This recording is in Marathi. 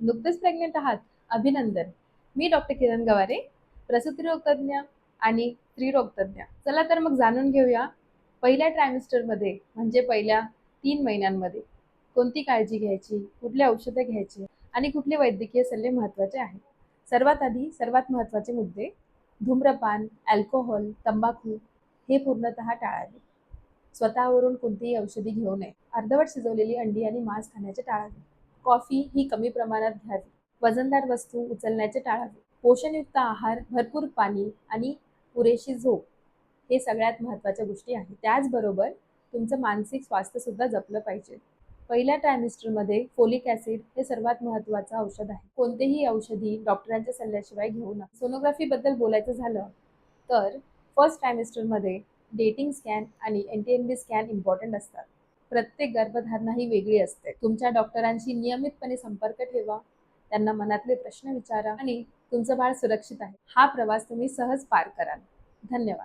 नुकतेच प्रेग्नेंट आहात? अभिनंदन. मी डॉक्टर किरण गवारे, प्रसूतिरोग तज्ञ आणि स्त्रीरोग तज्ञ. चला तर मग जाणून घेऊया पहिल्या ट्रायमिस्टरमध्ये म्हणजे पहिल्या 3 महिन्यांमध्ये कोणती काळजी घ्यायची, कुठली औषधं घ्यायची आणि कुठले वैद्यकीय सल्ले महत्त्वाचे आहेत. सर्वात आधी सर्वात महत्त्वाचे मुद्दे: धूम्रपान, अल्कोहोल, तंबाखू हे पूर्णतः टाळावे. स्वतःवरून कोणतीही औषधी घेऊ नये. अर्धवट शिजवलेली अंडी आणि मांस खाण्याचे टाळावे. कॉफी ही कमी प्रमाणात घ्यावी. वजनदार वस्तू उचलण्याचे टाळावे. पोषणयुक्त आहार, भरपूर पाणी आणि पुरेशी झोप हे सगळ्यात महत्त्वाच्या गोष्टी आहेत. त्याचबरोबर तुमचं मानसिक स्वास्थ्य सुद्धा जपलं पाहिजे. पहिल्या ट्रायमिस्टरमध्ये फोलिक ॲसिड हे सर्वात महत्त्वाचं औषध आहे. कोणतेही औषधी डॉक्टरांच्या सल्ल्याशिवाय घेऊ नका. सोनोग्राफीबद्दल बोलायचं झालं तर फर्स्ट ट्रायमिस्टरमध्ये डेटिंग स्कॅन आणि NT-NB स्कॅन इम्पॉर्टंट असतात. प्रत्येक गर्भधारणा ही वेगळी असते. तुमच्या डॉक्टरांशी नियमितपणे संपर्क ठेवा, त्यांना मनातले प्रश्न विचारा आणि तुमचं बाळ सुरक्षित आहे हा प्रवास तुम्ही सहज पार कराल. धन्यवाद.